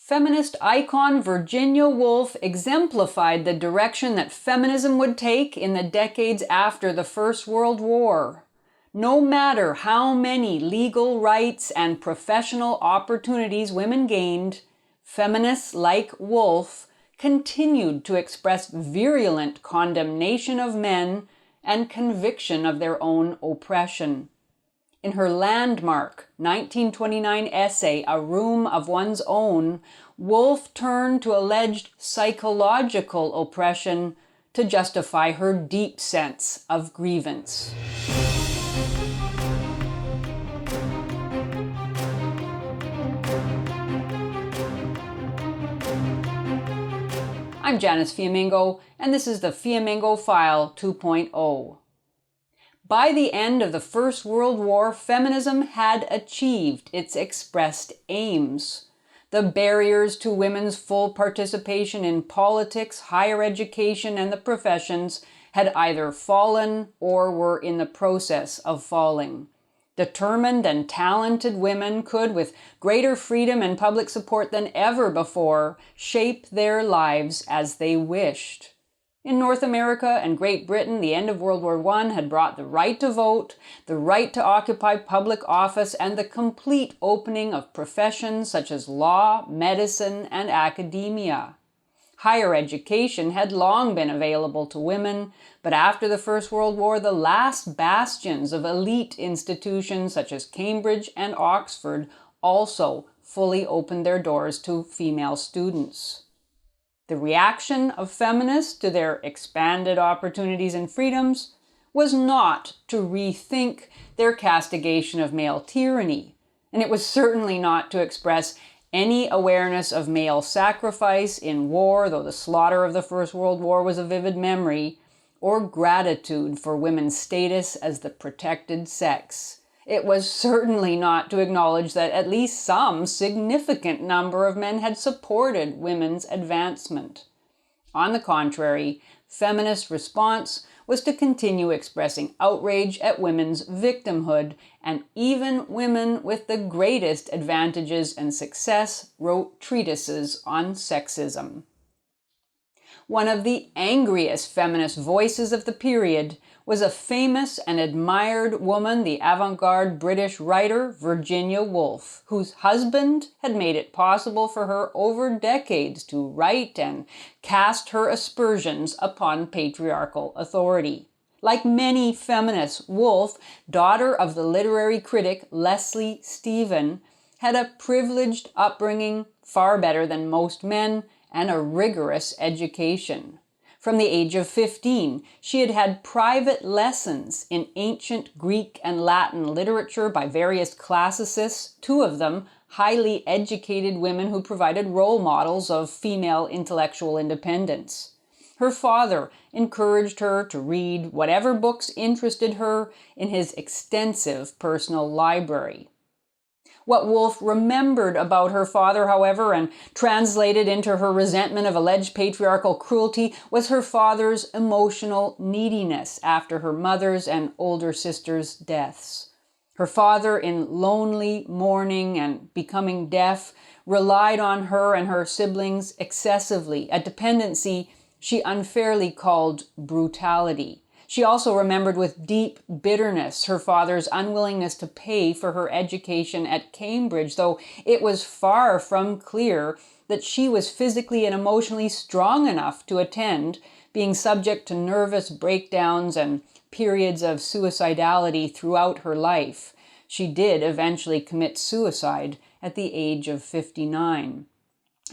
Feminist icon Virginia Woolf exemplified the direction that feminism would take in the decades after the First World War. No matter how many legal rights and professional opportunities women gained, feminists like Woolf continued to express virulent condemnation of men and conviction of their own oppression. In her landmark 1929 essay, A Room of One's Own, Woolf turned to alleged psychological oppression to justify her deep sense of grievance. I'm Janice Fiamingo, and this is the Fiamingo File 2.0. By the end of the First World War, feminism had achieved its expressed aims. The barriers to women's full participation in politics, higher education, and the professions had either fallen or were in the process of falling. Determined and talented women could, with greater freedom and public support than ever before, shape their lives as they wished. In North America and Great Britain, the end of World War I had brought the right to vote, the right to occupy public office, and the complete opening of professions such as law, medicine, and academia. Higher education had long been available to women, but after the First World War, the last bastions of elite institutions such as Cambridge and Oxford also fully opened their doors to female students. The reaction of feminists to their expanded opportunities and freedoms was not to rethink their castigation of male tyranny, and it was certainly not to express any awareness of male sacrifice in war, though the slaughter of the First World War was a vivid memory, or gratitude for women's status as the protected sex. It was certainly not to acknowledge that at least some significant number of men had supported women's advancement. On the contrary, feminist response was to continue expressing outrage at women's victimhood, and even women with the greatest advantages and success wrote treatises on sexism. One of the angriest feminist voices of the period was a famous and admired woman, the avant-garde British writer Virginia Woolf, whose husband had made it possible for her over decades to write and cast her aspersions upon patriarchal authority. Like many feminists, Woolf, daughter of the literary critic Leslie Stephen, had a privileged upbringing, far better than most men, and a rigorous education. From the age of 15, she had had private lessons in ancient Greek and Latin literature by various classicists, two of them highly educated women who provided role models of female intellectual independence. Her father encouraged her to read whatever books interested her in his extensive personal library. What Woolf remembered about her father, however, and translated into her resentment of alleged patriarchal cruelty, was her father's emotional neediness after her mother's and older sister's deaths. Her father, in lonely mourning and becoming deaf, relied on her and her siblings excessively, a dependency she unfairly called brutality. She also remembered with deep bitterness her father's unwillingness to pay for her education at Cambridge, though it was far from clear that she was physically and emotionally strong enough to attend, being subject to nervous breakdowns and periods of suicidality throughout her life. She did eventually commit suicide at the age of 59.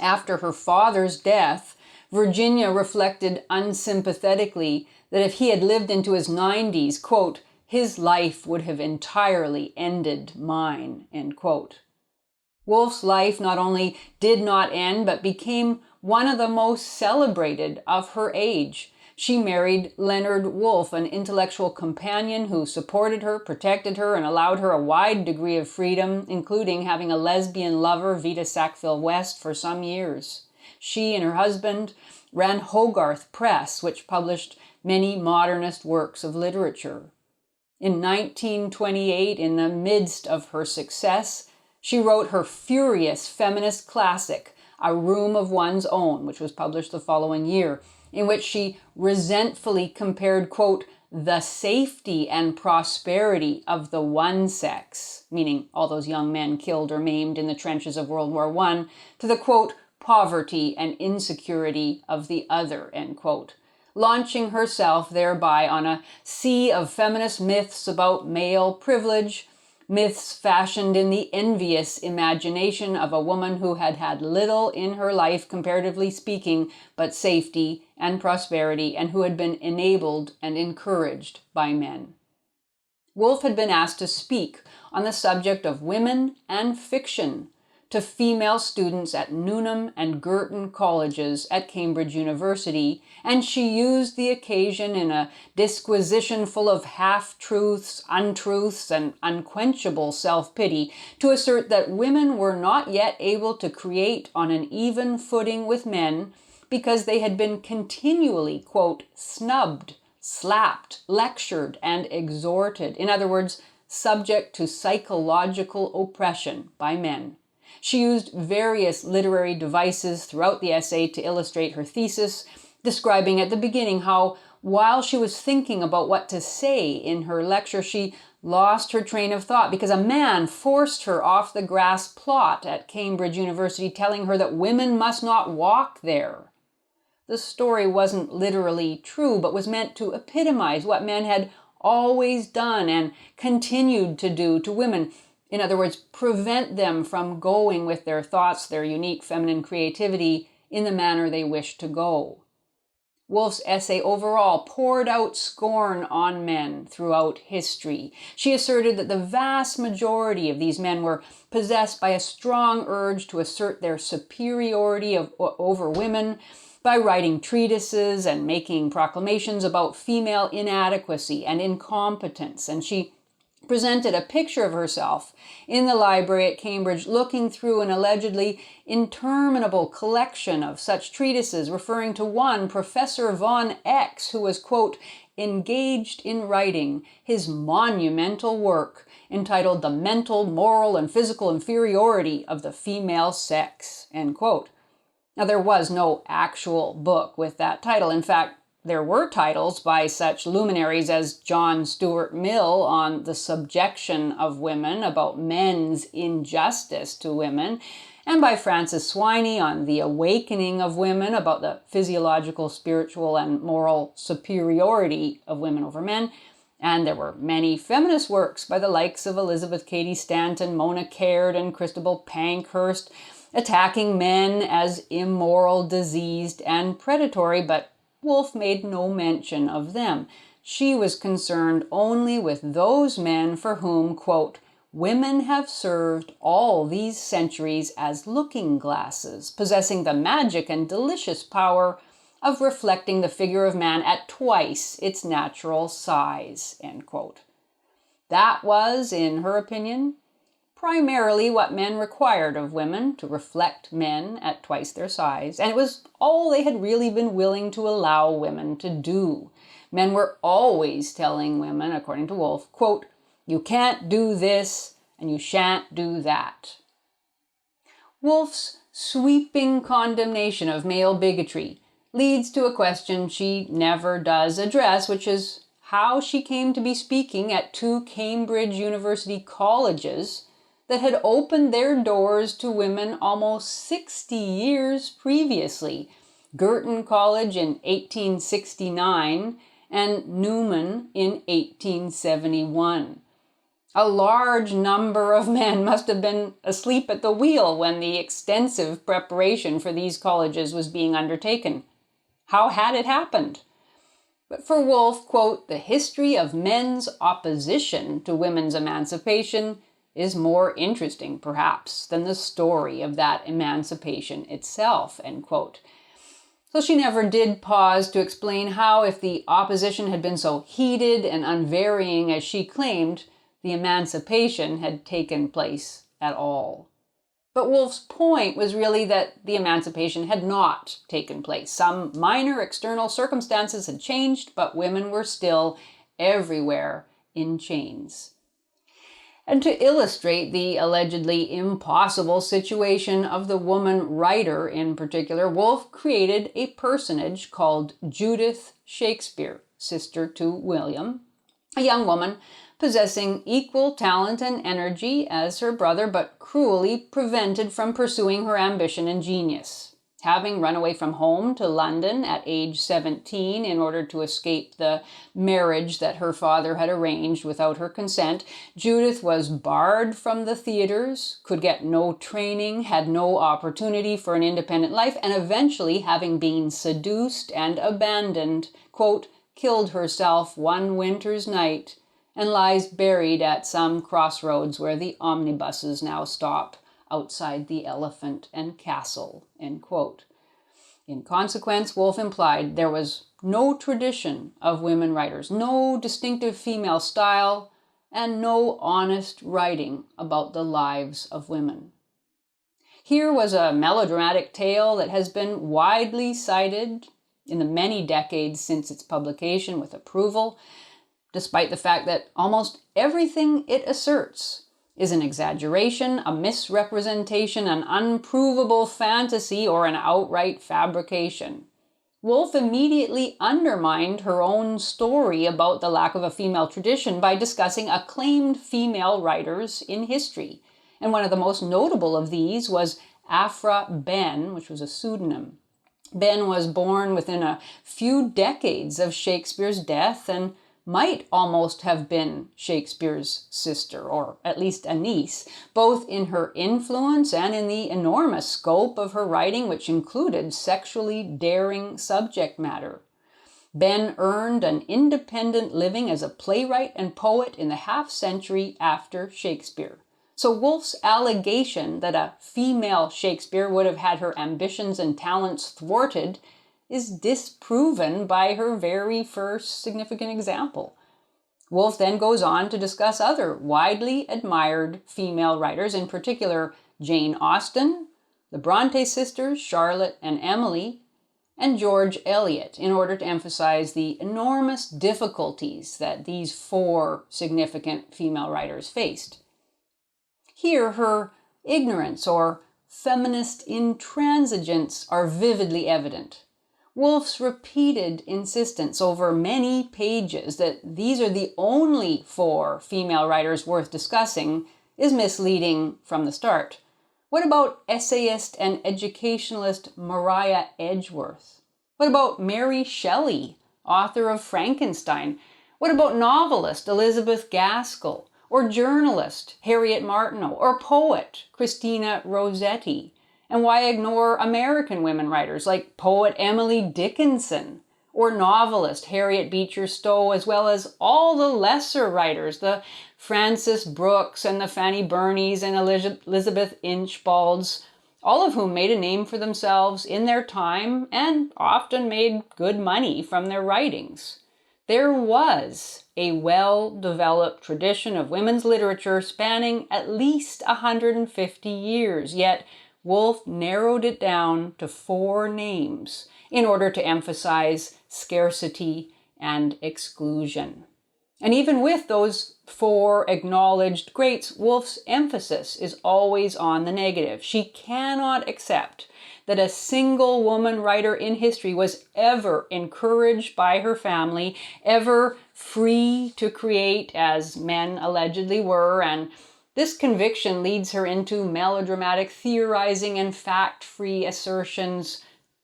After her father's death, Virginia reflected unsympathetically that if he had lived into his 90s, quote, his life would have entirely ended mine, end quote. Woolf's life not only did not end, but became one of the most celebrated of her age. She married Leonard Woolf, an intellectual companion who supported her, protected her, and allowed her a wide degree of freedom, including having a lesbian lover, Vita Sackville West, for some years. She and her husband ran Hogarth Press, which published many modernist works of literature. In 1928, in the midst of her success, she wrote her furious feminist classic, A Room of One's Own, which was published the following year, in which she resentfully compared, quote, the safety and prosperity of the one sex, meaning all those young men killed or maimed in the trenches of World War I, to the, quote, poverty and insecurity of the other, end quote, launching herself thereby on a sea of feminist myths about male privilege, myths fashioned in the envious imagination of a woman who had had little in her life, comparatively speaking, but safety and prosperity, and who had been enabled and encouraged by men. Woolf had been asked to speak on the subject of women and fiction to female students at Newnham and Girton colleges at Cambridge University, and she used the occasion in a disquisition full of half-truths, untruths, and unquenchable self-pity to assert that women were not yet able to create on an even footing with men because they had been continually, quote, snubbed, slapped, lectured, and exhorted. In other words, subject to psychological oppression by men. She used various literary devices throughout the essay to illustrate her thesis, describing at the beginning how, while she was thinking about what to say in her lecture, she lost her train of thought because a man forced her off the grass plot at Cambridge University, telling her that women must not walk there. The story wasn't literally true, but was meant to epitomize what men had always done and continued to do to women. In other words, prevent them from going with their thoughts, their unique feminine creativity, in the manner they wish to go. Woolf's essay overall poured out scorn on men throughout history. She asserted that the vast majority of these men were possessed by a strong urge to assert their superiority over women by writing treatises and making proclamations about female inadequacy and incompetence, and she presented a picture of herself in the library at Cambridge looking through an allegedly interminable collection of such treatises, referring to one, Professor von X, who was, quote, engaged in writing his monumental work entitled The Mental, Moral, and Physical Inferiority of the Female Sex, end quote. Now, there was no actual book with that title. In fact, there were titles by such luminaries as John Stuart Mill on the subjection of women, about men's injustice to women, and by Francis Swiney on the awakening of women, about the physiological, spiritual, and moral superiority of women over men. And there were many feminist works by the likes of Elizabeth Cady Stanton, Mona Caird, and Christabel Pankhurst, attacking men as immoral, diseased, and predatory, but Woolf made no mention of them. She was concerned only with those men for whom, quote, women have served all these centuries as looking glasses, possessing the magic and delicious power of reflecting the figure of man at twice its natural size, end quote. That was, in her opinion, primarily what men required of women, to reflect men at twice their size, and it was all they had really been willing to allow women to do. Men were always telling women, according to Woolf, quote, you can't do this and you shan't do that. Woolf's sweeping condemnation of male bigotry leads to a question she never does address, which is how she came to be speaking at two Cambridge University colleges that had opened their doors to women almost 60 years previously, Girton College in 1869 and Newnham in 1871. A large number of men must have been asleep at the wheel when the extensive preparation for these colleges was being undertaken. How had it happened? But for Woolf, quote, the history of men's opposition to women's emancipation is more interesting, perhaps, than the story of that emancipation itself, end quote. So she never did pause to explain how, if the opposition had been so heated and unvarying as she claimed, the emancipation had taken place at all. But Woolf's point was really that the emancipation had not taken place. Some minor external circumstances had changed, but women were still everywhere in chains. And to illustrate the allegedly impossible situation of the woman writer in particular, Woolf created a personage called Judith Shakespeare, sister to William, a young woman possessing equal talent and energy as her brother, but cruelly prevented from pursuing her ambition and genius. Having run away from home to London at age 17 in order to escape the marriage that her father had arranged without her consent, Judith was barred from the theaters, could get no training, had no opportunity for an independent life, and eventually, having been seduced and abandoned, quote, killed herself one winter's night and lies buried at some crossroads where the omnibuses now stop outside the Elephant and Castle, end quote. In consequence, Woolf implied there was no tradition of women writers, no distinctive female style, and no honest writing about the lives of women. Here was a melodramatic tale that has been widely cited in the many decades since its publication with approval, despite the fact that almost everything it asserts is an exaggeration, a misrepresentation, an unprovable fantasy, or an outright fabrication. Woolf immediately undermined her own story about the lack of a female tradition by discussing acclaimed female writers in history. And one of the most notable of these was Aphra Behn, which was a pseudonym. Behn was born within a few decades of Shakespeare's death and might almost have been Shakespeare's sister, or at least a niece, both in her influence and in the enormous scope of her writing, which included sexually daring subject matter. Behn earned an independent living as a playwright and poet in the half-century after Shakespeare. So Woolf's allegation that a female Shakespeare would have had her ambitions and talents thwarted is disproven by her very first significant example. Woolf then goes on to discuss other widely admired female writers, in particular Jane Austen, the Bronte sisters, Charlotte and Emily, and George Eliot, in order to emphasize the enormous difficulties that these four significant female writers faced. Here, her ignorance or feminist intransigence are vividly evident. Woolf's repeated insistence over many pages that these are the only four female writers worth discussing is misleading from the start. What about essayist and educationalist Maria Edgeworth? What about Mary Shelley, author of Frankenstein? What about novelist Elizabeth Gaskell? Or journalist Harriet Martineau? Or poet Christina Rossetti? And why ignore American women writers like poet Emily Dickinson or novelist Harriet Beecher Stowe, as well as all the lesser writers, the Frances Brooks and the Fanny Burneys and Elizabeth Inchbalds, all of whom made a name for themselves in their time and often made good money from their writings. There was a well-developed tradition of women's literature spanning at least 150 years, yet Woolf narrowed it down to four names in order to emphasize scarcity and exclusion. And even with those four acknowledged greats, Woolf's emphasis is always on the negative. She cannot accept that a single woman writer in history was ever encouraged by her family, ever free to create as men allegedly were, and this conviction leads her into melodramatic theorizing and fact-free assertions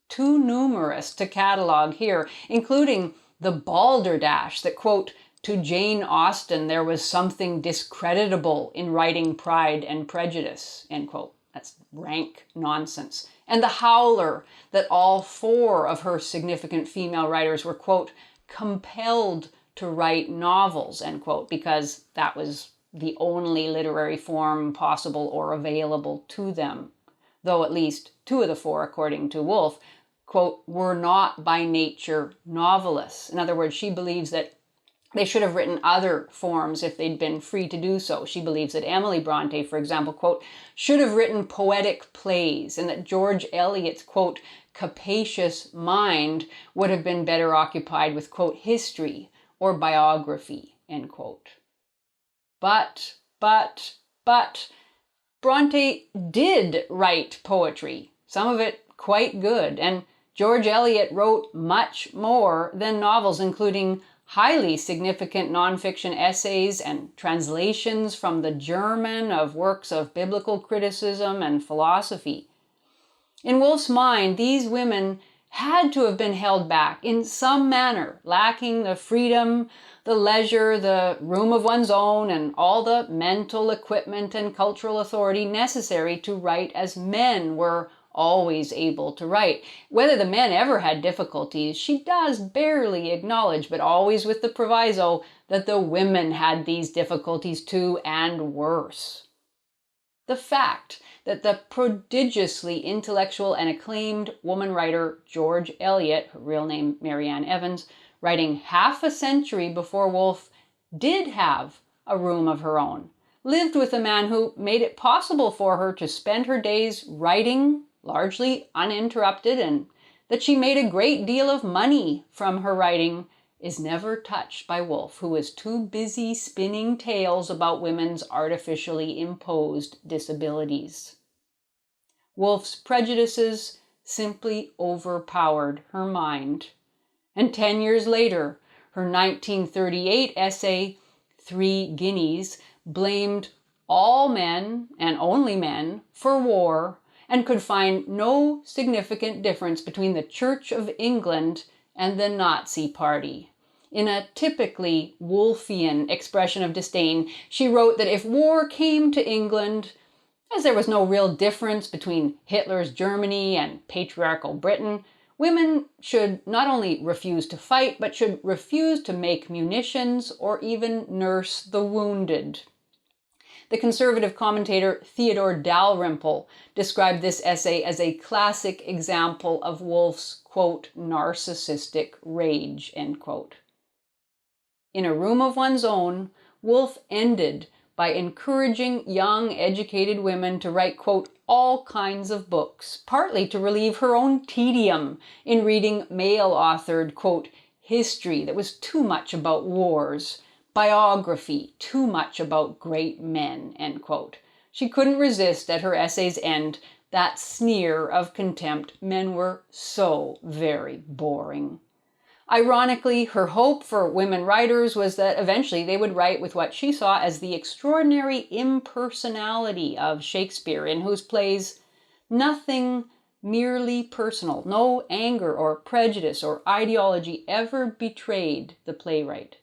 too numerous to catalog here, including the balderdash that, quote, to Jane Austen there was something discreditable in writing Pride and Prejudice, end quote. That's rank nonsense. And the howler that all four of her significant female writers were, quote, compelled to write novels, end quote, because that was the only literary form possible or available to them. Though at least two of the four, according to Woolf, quote, were not by nature novelists. In other words, she believes that they should have written other forms if they'd been free to do so. She believes that Emily Bronte, for example, quote, should have written poetic plays, and that George Eliot's, quote, capacious mind would have been better occupied with, quote, history or biography, end quote. But But Bronte did write poetry, some of it quite good, and George Eliot wrote much more than novels, including highly significant nonfiction essays and translations from the German of works of biblical criticism and philosophy. In Woolf's mind, these women had to have been held back in some manner, lacking the freedom, the leisure, the room of one's own, and all the mental equipment and cultural authority necessary to write as men were always able to write. Whether the men ever had difficulties, she does barely acknowledge, but always with the proviso that the women had these difficulties too, and worse. The fact that the prodigiously intellectual and acclaimed woman writer George Eliot, her real name Marianne Evans, writing half a century before Woolf, did have a room of her own, lived with a man who made it possible for her to spend her days writing, largely uninterrupted, and that she made a great deal of money from her writing, is never touched by Woolf, who is too busy spinning tales about women's artificially imposed disabilities. Woolf's prejudices simply overpowered her mind. And 10 years later, her 1938 essay, 3 Guineas, blamed all men, and only men, for war, and could find no significant difference between the Church of England and the Nazi Party. In a typically Woolfian expression of disdain, she wrote that if war came to England, as there was no real difference between Hitler's Germany and patriarchal Britain, women should not only refuse to fight, but should refuse to make munitions or even nurse the wounded. The conservative commentator Theodore Dalrymple described this essay as a classic example of Woolf's, quote, narcissistic rage, end quote. In A Room of One's Own, Woolf ended by encouraging young, educated women to write, quote, all kinds of books, partly to relieve her own tedium in reading male-authored, quote, history that was too much about wars, biography too much about great men, end quote. She couldn't resist at her essay's end that sneer of contempt. Men were so very boring. Ironically, her hope for women writers was that eventually they would write with what she saw as the extraordinary impersonality of Shakespeare, in whose plays nothing merely personal, no anger or prejudice or ideology ever betrayed the playwright.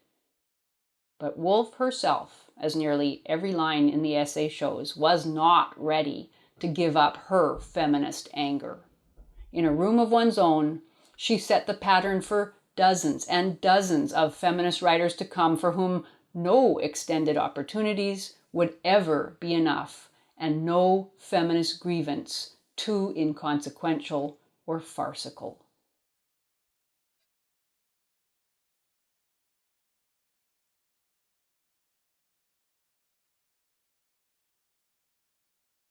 But Woolf herself, as nearly every line in the essay shows, was not ready to give up her feminist anger. In A Room of One's Own, she set the pattern for dozens and dozens of feminist writers to come for whom no extended opportunities would ever be enough, and no feminist grievance too inconsequential or farcical.